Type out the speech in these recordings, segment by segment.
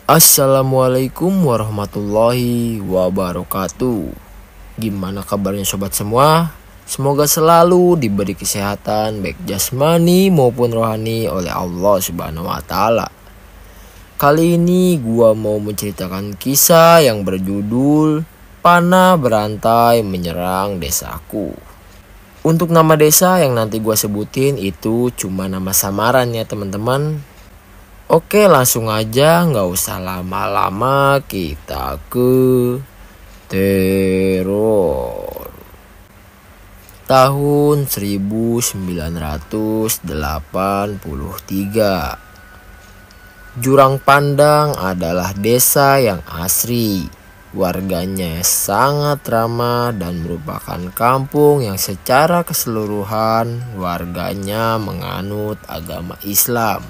Assalamualaikum warahmatullahi wabarakatuh. Gimana kabarnya sobat semua? Semoga selalu diberi kesehatan baik jasmani maupun rohani oleh Allah Subhanahu wa taala. Kali ini gua mau menceritakan kisah yang berjudul Panah Berantai Menyerang Desaku. Untuk nama desa yang nanti gua sebutin itu cuma nama samaran ya teman-teman. Oke, langsung aja, nggak usah lama-lama, kita ke teror. Tahun 1983. Jurang Pandang adalah desa yang asri. Warganya sangat ramah dan merupakan kampung yang secara keseluruhan warganya menganut agama Islam.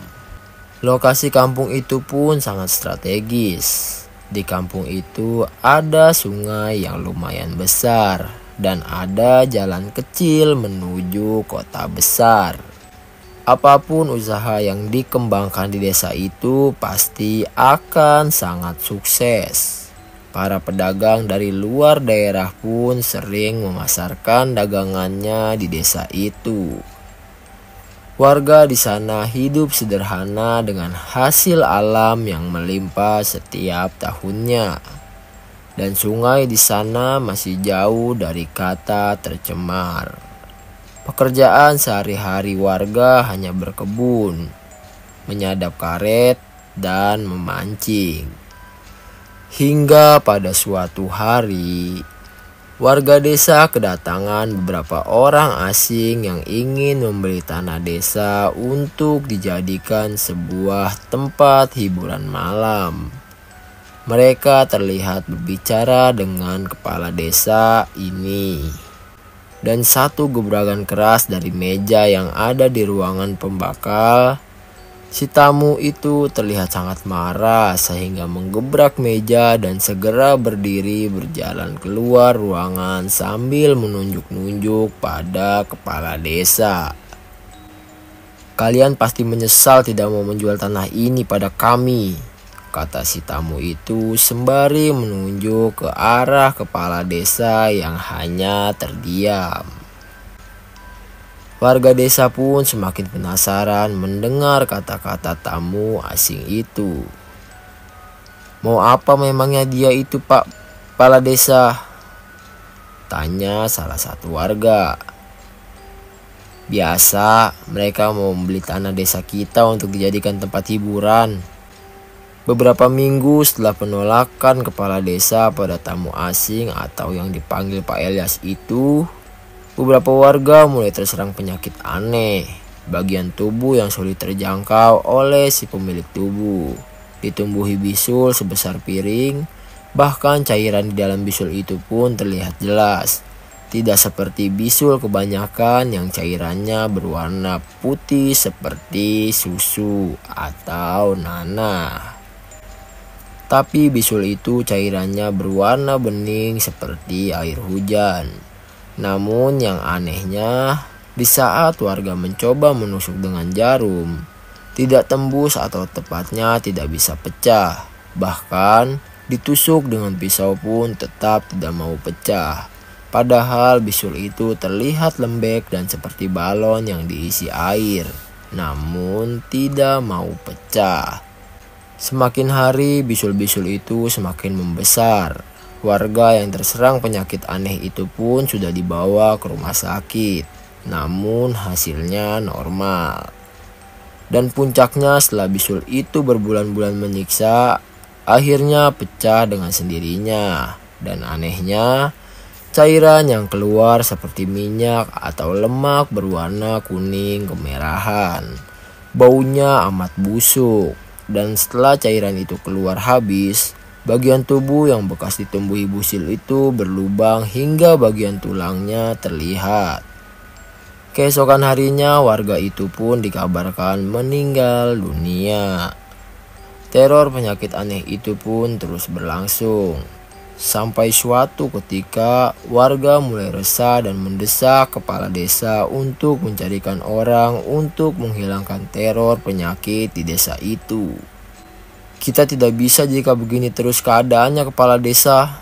Lokasi kampung itu pun sangat strategis. Di kampung itu ada sungai yang lumayan besar dan ada jalan kecil menuju kota besar. Apapun usaha yang dikembangkan di desa itu pasti akan sangat sukses. Para pedagang dari luar daerah pun sering memasarkan dagangannya di desa itu. Warga di sana hidup sederhana dengan hasil alam yang melimpah setiap tahunnya. Dan sungai di sana masih jauh dari kata tercemar. Pekerjaan sehari-hari warga hanya berkebun, menyadap karet, dan memancing. Hingga pada suatu hari, warga desa kedatangan beberapa orang asing yang ingin membeli tanah desa untuk dijadikan sebuah tempat hiburan malam. Mereka terlihat berbicara dengan kepala desa ini. Dan satu gebrakan keras dari meja yang ada di ruangan pembakal, si tamu itu terlihat sangat marah sehingga menggebrak meja dan segera berdiri berjalan keluar ruangan sambil menunjuk-nunjuk pada kepala desa. "Kalian pasti menyesal tidak mau menjual tanah ini pada kami," kata si tamu itu sembari menunjuk ke arah kepala desa yang hanya terdiam. Warga desa pun semakin penasaran mendengar kata-kata tamu asing itu. "Mau apa memangnya dia itu, Pak Kepala Desa?" tanya salah satu warga. "Biasa, mereka mau membeli tanah desa kita untuk dijadikan tempat hiburan." Beberapa minggu setelah penolakan kepala desa pada tamu asing atau yang dipanggil Pak Elias itu, beberapa warga mulai terserang penyakit aneh. Bagian tubuh yang sulit terjangkau oleh si pemilik tubuh ditumbuhi bisul sebesar piring. Bahkan cairan di dalam bisul itu pun terlihat jelas. Tidak seperti bisul kebanyakan yang cairannya berwarna putih seperti susu atau nanah. Tapi bisul itu cairannya berwarna bening seperti air hujan. Namun yang anehnya, di saat warga mencoba menusuk dengan jarum, tidak tembus atau tepatnya tidak bisa pecah. Bahkan ditusuk dengan pisau pun tetap tidak mau pecah. Padahal bisul itu terlihat lembek dan seperti balon yang diisi air, namun tidak mau pecah. Semakin hari bisul-bisul itu semakin membesar. Warga yang terserang penyakit aneh itu pun sudah dibawa ke rumah sakit, namun hasilnya normal. Dan puncaknya setelah bisul itu berbulan-bulan menyiksa, akhirnya pecah dengan sendirinya. Dan anehnya, cairan yang keluar seperti minyak atau lemak berwarna kuning kemerahan. Baunya amat busuk. Dan setelah cairan itu keluar habis, bagian tubuh yang bekas ditumbuhi busil itu berlubang hingga bagian tulangnya terlihat. Keesokan harinya warga itu pun dikabarkan meninggal dunia. Teror penyakit aneh itu pun terus berlangsung. Sampai suatu ketika warga mulai resah dan mendesak kepala desa untuk mencarikan orang untuk menghilangkan teror penyakit di desa itu. Kita tidak bisa jika begini terus keadaannya, Kepala Desa.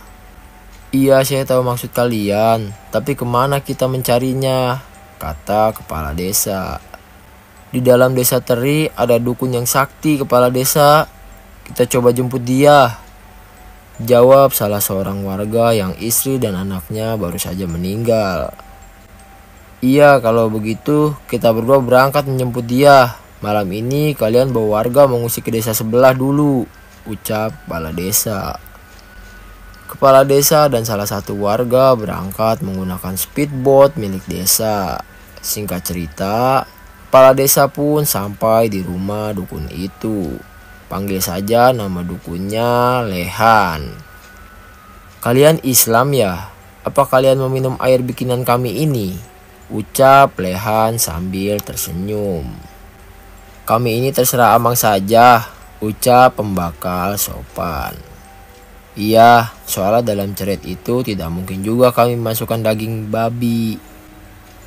Iya, saya tahu maksud kalian, tapi kemana kita mencarinya? Kata Kepala Desa. Di dalam desa Teri ada dukun yang sakti, Kepala Desa. Kita coba jemput dia, jawab salah seorang warga yang istri dan anaknya baru saja meninggal. Iya, kalau begitu kita berdua berangkat menjemput dia. Malam ini kalian bawa warga mengungsi ke desa sebelah dulu, ucap Kepala Desa. Kepala Desa dan salah satu warga berangkat menggunakan speedboat milik desa. Singkat cerita, Kepala Desa pun sampai di rumah dukun itu. Panggil saja nama dukunnya Lehan. Kalian Islam ya? Apa kalian meminum air bikinan kami ini? Ucap Lehan sambil tersenyum. Kami ini terserah Amang saja, ucap pembakal sopan. Iya, soalnya dalam ceret itu tidak mungkin juga kami masukkan daging babi.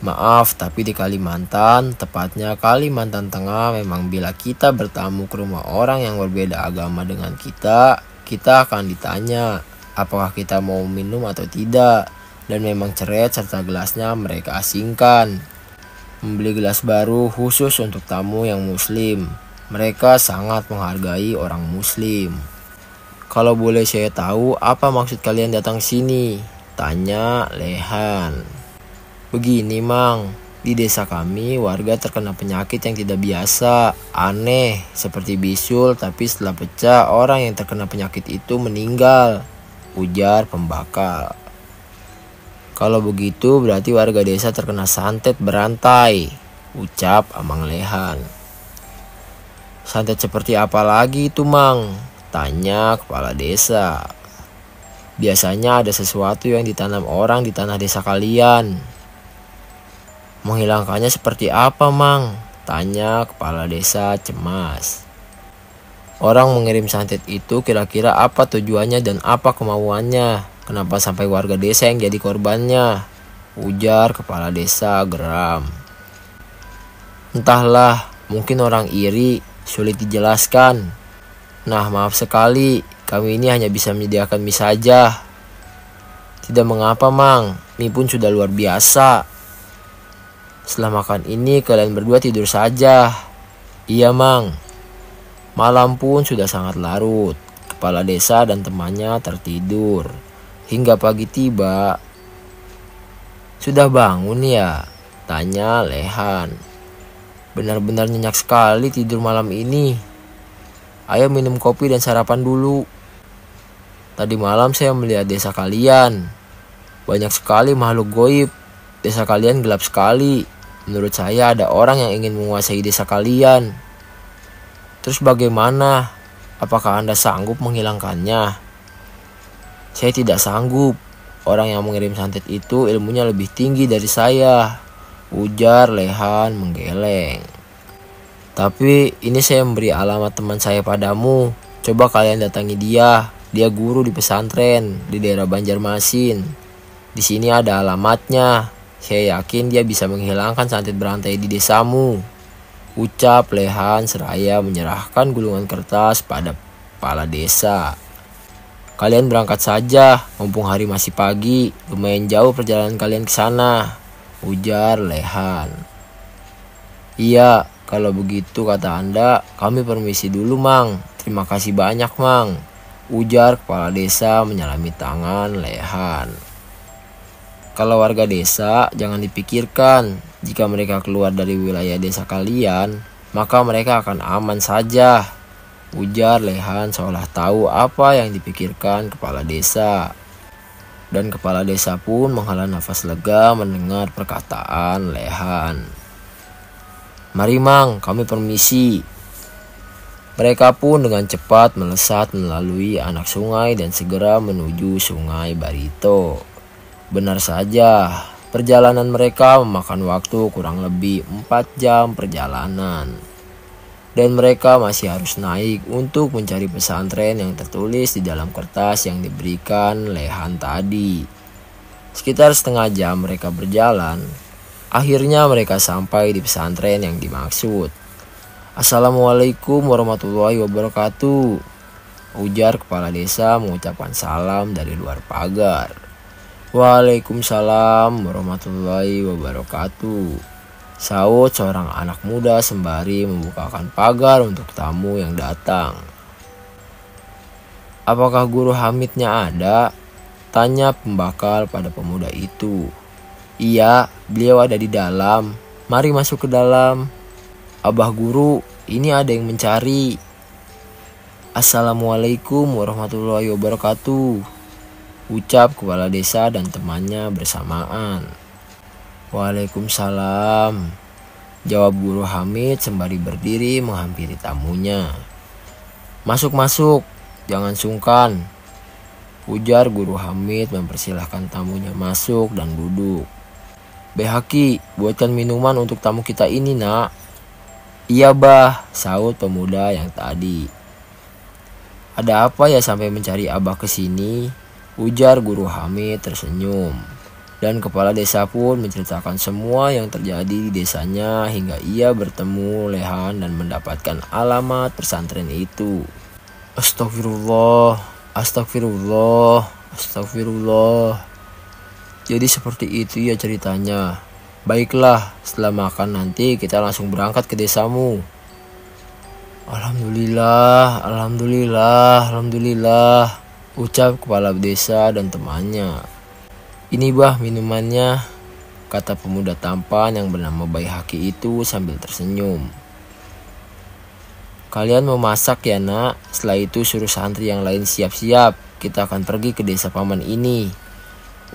Maaf, tapi di Kalimantan, tepatnya Kalimantan Tengah, memang bila kita bertamu ke rumah orang yang berbeda agama dengan kita akan ditanya apakah kita mau minum atau tidak. Dan memang ceret serta gelasnya mereka asingkan. Membeli gelas baru khusus untuk tamu yang muslim. Mereka sangat menghargai orang muslim. Kalau boleh saya tahu, apa maksud kalian datang sini? Tanya Lehan. Begini Mang, di desa kami warga terkena penyakit yang tidak biasa, aneh, seperti bisul, tapi setelah pecah orang yang terkena penyakit itu meninggal, ujar pembakal. Kalau begitu berarti warga desa terkena santet berantai, ucap Amang Lehan. Santet seperti apa lagi itu Mang? Tanya Kepala Desa. Biasanya ada sesuatu yang ditanam orang di tanah desa kalian. Menghilangkannya seperti apa Mang? Tanya Kepala Desa cemas. Orang mengirim santet itu kira-kira apa tujuannya dan apa kemauannya? Kenapa sampai warga desa yang jadi korbannya? Ujar Kepala Desa geram. Entahlah, mungkin orang iri, sulit dijelaskan. Nah, maaf sekali, kami ini hanya bisa menyediakan mie saja. Tidak mengapa Mang, mie pun sudah luar biasa. Setelah makan ini kalian berdua tidur saja. Iya Mang. Malam pun sudah sangat larut. Kepala Desa dan temannya tertidur. Hingga pagi tiba. Sudah bangun ya? Tanya Lehan. Benar-benar nyenyak sekali tidur malam ini. Ayo minum kopi dan sarapan dulu. Tadi malam saya melihat desa kalian. Banyak sekali makhluk goib. Desa kalian gelap sekali. Menurut saya ada orang yang ingin menguasai desa kalian. Terus bagaimana? Apakah Anda sanggup menghilangkannya? Saya tidak sanggup. Orang yang mengirim santet itu ilmunya lebih tinggi dari saya, ujar Lehan menggeleng. Tapi ini saya memberi alamat teman saya padamu. Coba kalian datangi dia. Dia guru di pesantren di daerah Banjarmasin. Di sini ada alamatnya. Saya yakin dia bisa menghilangkan santet berantai di desamu, ucap Lehan seraya menyerahkan gulungan kertas pada Kepala Desa. Kalian berangkat saja, mumpung hari masih pagi. Lumayan jauh perjalanan kalian ke sana, ujar Lehan. Iya, kalau begitu kata Anda, kami permisi dulu Mang. Terima kasih banyak Mang, ujar Kepala Desa menyalami tangan Lehan. Kalau warga desa jangan dipikirkan. Jika mereka keluar dari wilayah desa kalian, maka mereka akan aman saja, ujar Lehan seolah tahu apa yang dipikirkan Kepala Desa. Dan Kepala Desa pun menghela nafas lega mendengar perkataan Lehan. Mari Mang, kami permisi. Mereka pun dengan cepat melesat melalui anak sungai dan segera menuju Sungai Barito. Benar saja, perjalanan mereka memakan waktu kurang lebih 4 jam perjalanan. Dan mereka masih harus naik untuk mencari pesantren yang tertulis di dalam kertas yang diberikan Lehan tadi. Sekitar setengah jam mereka berjalan. Akhirnya mereka sampai di pesantren yang dimaksud. Assalamualaikum warahmatullahi wabarakatuh. ujar kepala desa mengucapkan salam dari luar pagar. Waalaikumsalam warahmatullahi wabarakatuh, saut seorang anak muda sembari membukakan pagar untuk tamu yang datang. Apakah guru Hamidnya ada? Tanya pembakal pada pemuda itu. Iya, beliau ada di dalam. Mari masuk ke dalam. Abah guru, ini ada yang mencari. Assalamualaikum warahmatullahi wabarakatuh, ucap kepala desa dan temannya bersamaan. Waalaikumsalam, jawab guru Hamid sembari berdiri menghampiri tamunya. Masuk, jangan sungkan, ujar guru Hamid mempersilahkan tamunya masuk dan duduk. Behaki, buatkan minuman untuk tamu kita ini, nak. Iya bah, saut pemuda yang tadi. Ada apa ya sampai mencari abah ke sini? Ujar guru Hamid tersenyum. Dan kepala desa pun menceritakan semua yang terjadi di desanya hingga ia bertemu Lehan dan mendapatkan alamat pesantren itu. Astagfirullah, astagfirullah, astagfirullah. Jadi seperti itu ya ceritanya. Baiklah, setelah makan nanti kita langsung berangkat ke desamu. Alhamdulillah, alhamdulillah, alhamdulillah, ucap kepala desa dan temannya. Ini bah minumannya, kata pemuda tampan yang bernama Baihaki itu sambil tersenyum. Kalian mau masak ya nak? Setelah itu suruh santri yang lain siap-siap. Kita akan pergi ke desa paman ini,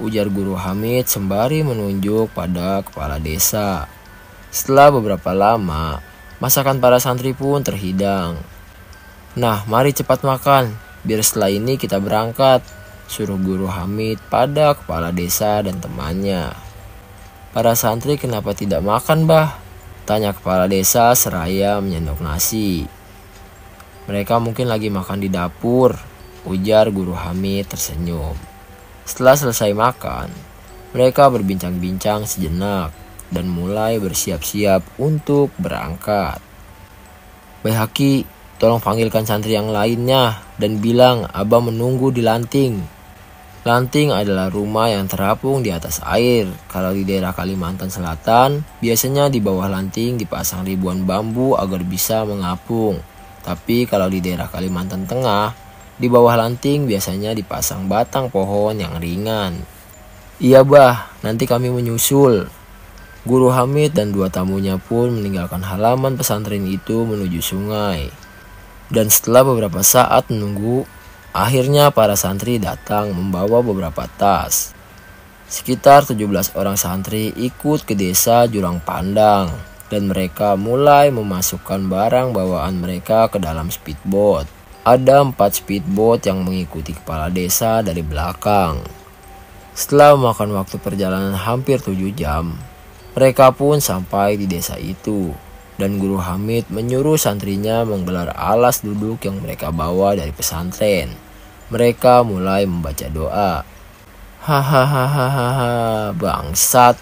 ujar guru Hamid sembari menunjuk pada kepala desa. Setelah beberapa lama, masakan para santri pun terhidang. Nah, mari cepat makan, biar setelah ini kita berangkat, suruh guru Hamid pada kepala desa dan temannya. Para santri kenapa tidak makan bah? Tanya kepala desa seraya menyendok nasi. Mereka mungkin lagi makan di dapur, ujar guru Hamid tersenyum. Setelah selesai makan, mereka berbincang-bincang sejenak dan mulai bersiap-siap untuk berangkat. Baihaki, tolong panggilkan santri yang lainnya dan bilang abah menunggu di lanting. Lanting adalah rumah yang terapung di atas air. Kalau di daerah Kalimantan Selatan, biasanya di bawah lanting dipasang ribuan bambu agar bisa mengapung. Tapi kalau di daerah Kalimantan Tengah, di bawah lanting biasanya dipasang batang pohon yang ringan. Iya bah, nanti kami menyusul. Guru Hamid dan dua tamunya pun meninggalkan halaman pesantren itu menuju sungai. Dan setelah beberapa saat menunggu, akhirnya para santri datang membawa beberapa tas. Sekitar 17 orang santri ikut ke desa Jurang Pandang. Dan mereka mulai memasukkan barang bawaan mereka ke dalam speedboat. Ada 4 speedboat yang mengikuti kepala desa dari belakang. Setelah memakan waktu perjalanan hampir 7 jam, mereka pun sampai di desa itu. Dan guru Hamid menyuruh santrinya menggelar alas duduk yang mereka bawa dari pesantren. Mereka mulai membaca doa. Hahaha, bangsat,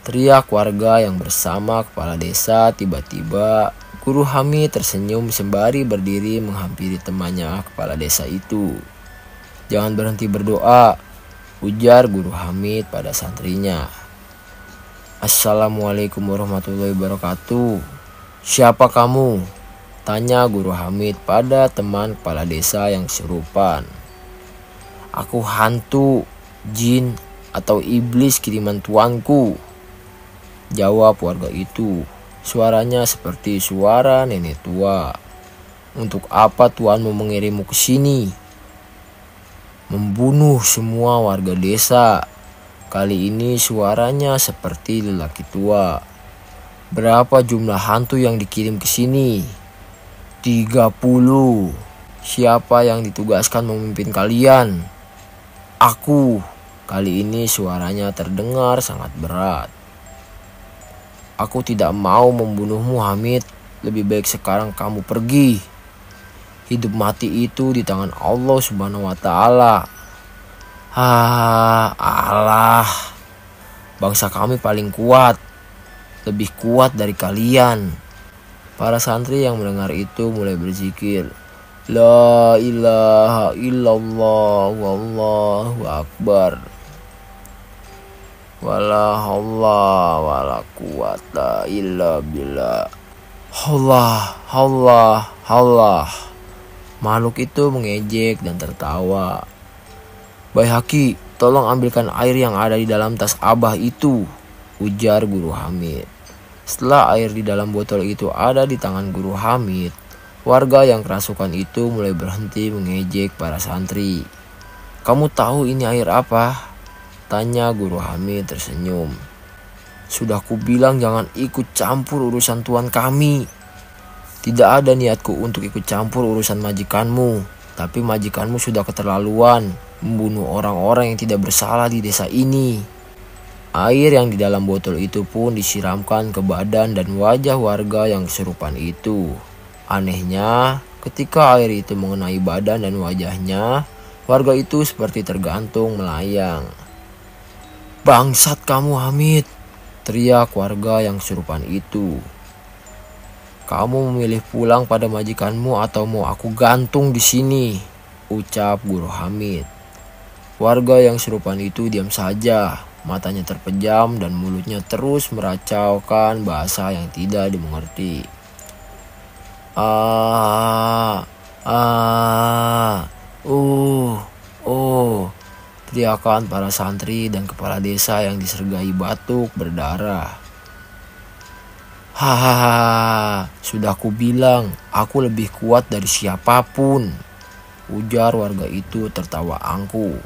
teriak warga yang bersama kepala desa. Tiba-tiba Guru Hamid tersenyum sembari berdiri menghampiri temannya kepala desa itu. Jangan berhenti berdoa, ujar Guru Hamid pada santrinya. Assalamualaikum warahmatullahi wabarakatuh. Siapa kamu? Tanya Guru Hamid pada teman kepala desa yang kesurupan. Aku hantu, jin, atau iblis kiriman tuanku, jawab warga itu. Suaranya seperti suara nenek tua. Untuk apa tuanmu mengirimmu ke sini? Membunuh semua warga desa. Kali ini suaranya seperti lelaki tua. Berapa jumlah hantu yang dikirim ke sini? 30. Siapa yang ditugaskan memimpin kalian? Aku. Kali ini suaranya terdengar sangat berat. Aku tidak mau membunuhmu Hamid. Lebih baik sekarang kamu pergi. Hidup mati itu di tangan Allah Subhanahu wa Ta'ala. Allah. Bangsa kami paling kuat. Lebih kuat dari kalian. Para santri yang mendengar itu mulai berzikir. La ilaha illallah wallahu akbar. Wala haula wala quwata illa billah. Allah, Allah, Allah. Makhluk itu mengejek dan tertawa. Baihaqi, tolong ambilkan air yang ada di dalam tas Abah itu, ujar Guru Hamid. Setelah air di dalam botol itu ada di tangan Guru Hamid, warga yang kerasukan itu mulai berhenti mengejek para santri. Kamu tahu ini air apa? Tanya Guru Hamid tersenyum. Sudah kubilang jangan ikut campur urusan tuan kami. Tidak ada niatku untuk ikut campur urusan majikanmu, tapi majikanmu sudah keterlaluan membunuh orang-orang yang tidak bersalah di desa ini. Air yang di dalam botol itu pun disiramkan ke badan dan wajah warga yang kesurupan itu. Anehnya, ketika air itu mengenai badan dan wajahnya, warga itu seperti tergantung melayang. Bangsat kamu Hamid, teriak warga yang kesurupan itu. Kamu memilih pulang pada majikanmu atau mau aku gantung di sini, ucap Guru Hamid. Warga yang kesurupan itu diam saja, matanya terpejam dan mulutnya terus meracaukan bahasa yang tidak dimengerti. Teriakan para santri dan kepala desa yang disergai batuk berdarah. Hahaha, sudah kubilang aku lebih kuat dari siapapun, ujar warga itu tertawa angkuh.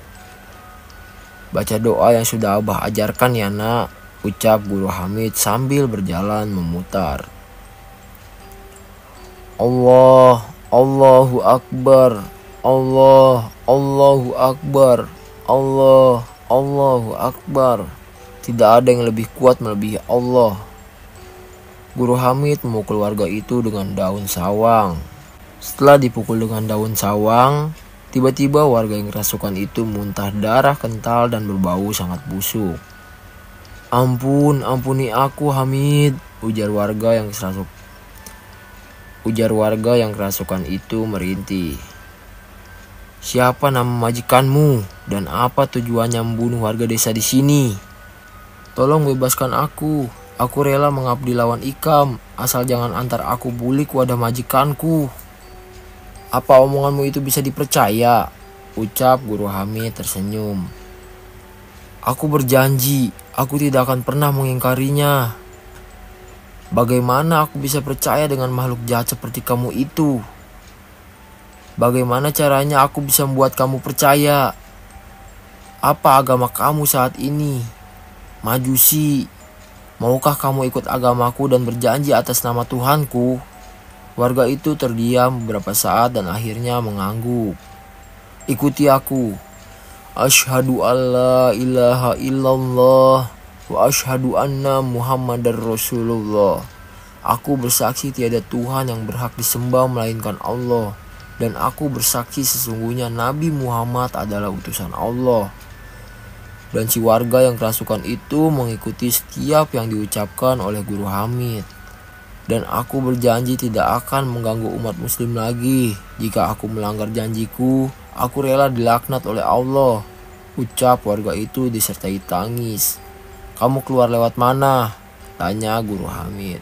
Baca doa yang sudah Abah ajarkan ya nak, ucap Guru Hamid sambil berjalan memutar. Allah, Allahu Akbar, Allah, Allahu Akbar, Allah, Allahu Akbar. Tidak ada yang lebih kuat melebihi Allah. Guru Hamid memukul warga itu dengan daun sawang. Setelah dipukul dengan daun sawang, tiba-tiba warga yang kerasukan itu muntah darah kental dan berbau sangat busuk. Ampun, ampuni aku Hamid, ujar warga yang kerasukan itu merintih. Siapa nama majikanmu dan apa tujuannya membunuh warga desa di sini? Tolong bebaskan aku. Aku rela mengabdi lawan Ikam, asal jangan antar aku bulik wadah majikanku. Apa omonganmu itu bisa dipercaya? Ucap Guru Hamid tersenyum. Aku berjanji, aku tidak akan pernah mengingkarinya. Bagaimana aku bisa percaya dengan makhluk jahat seperti kamu itu? Bagaimana caranya aku bisa membuat kamu percaya? Apa agama kamu saat ini? Majusi. Maukah kamu ikut agamaku dan berjanji atas nama Tuhanku? Warga itu terdiam beberapa saat dan akhirnya mengangguk. Ikuti aku. Asyhadu alla ilaha illallah wa asyhadu anna Muhammadar Rasulullah. Aku bersaksi tiada Tuhan yang berhak disembah melainkan Allah. Dan aku bersaksi sesungguhnya Nabi Muhammad adalah utusan Allah. Dan si warga yang kerasukan itu mengikuti setiap yang diucapkan oleh Guru Hamid. Dan aku berjanji tidak akan mengganggu umat muslim lagi. Jika aku melanggar janjiku, aku rela dilaknat oleh Allah, ucap warga itu disertai tangis. Kamu keluar lewat mana? Tanya Guru Hamid.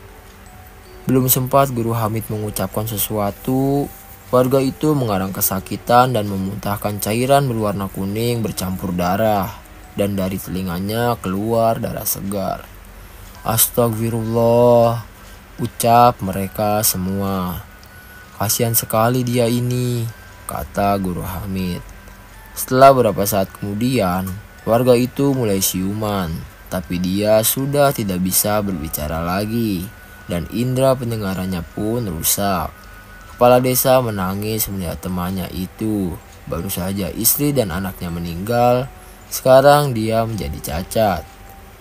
Belum sempat Guru Hamid mengucapkan sesuatu, warga itu mengarang kesakitan dan memuntahkan cairan berwarna kuning bercampur darah. Dan dari telinganya keluar darah segar. Astagfirullah, ucap mereka semua. Kasihan sekali dia ini, kata Guru Hamid. Setelah beberapa saat kemudian, warga itu mulai siuman. Tapi dia sudah tidak bisa berbicara lagi. Dan indera pendengarannya pun rusak. Kepala desa menangis melihat temannya itu. Baru saja istri dan anaknya meninggal, sekarang dia menjadi cacat.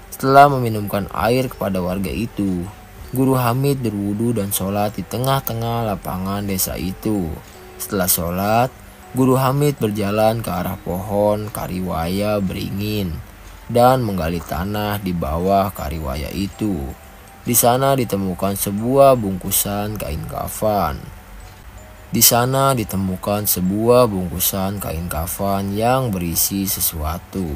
Setelah meminumkan air kepada warga itu, Guru Hamid berwudu dan sholat di tengah-tengah lapangan desa itu. Setelah sholat, Guru Hamid berjalan ke arah pohon kariwaya beringin dan menggali tanah di bawah kariwaya itu. Di sana ditemukan sebuah bungkusan kain kafan. Di sana ditemukan sebuah bungkusan kain kafan yang berisi sesuatu.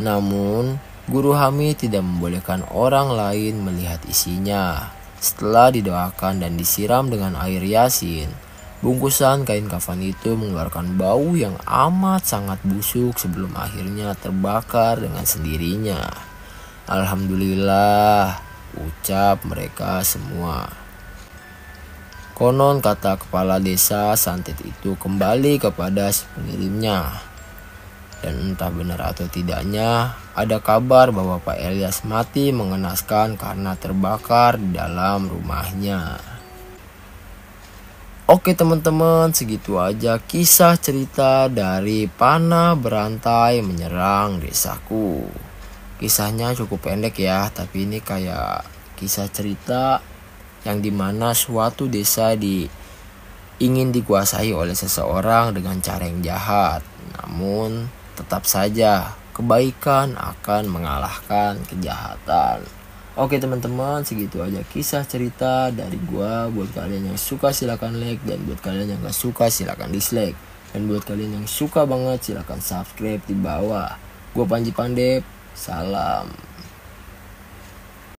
Namun, Guru Hamid tidak membolehkan orang lain melihat isinya. Setelah didoakan dan disiram dengan air yasin, bungkusan kain kafan itu mengeluarkan bau yang amat sangat busuk sebelum akhirnya terbakar dengan sendirinya. Alhamdulillah, ucap mereka semua. Konon kata kepala desa santet itu kembali kepada si pengirimnya. Dan entah benar atau tidaknya, ada kabar bahwa Pak Elias mati mengenaskan karena terbakar di dalam rumahnya. Oke teman-teman, segitu aja kisah cerita dari panah berantai menyerang desaku. Kisahnya cukup pendek ya, tapi ini kayak kisah cerita yang dimana suatu desa ingin dikuasai oleh seseorang dengan cara yang jahat. Namun tetap saja kebaikan akan mengalahkan kejahatan. Oke teman-teman, segitu aja kisah cerita dari gua. Buat kalian yang suka silakan like, dan buat kalian yang gak suka silakan dislike. Dan buat kalian yang suka banget silakan subscribe di bawah. Gua Panji Pandep, salam.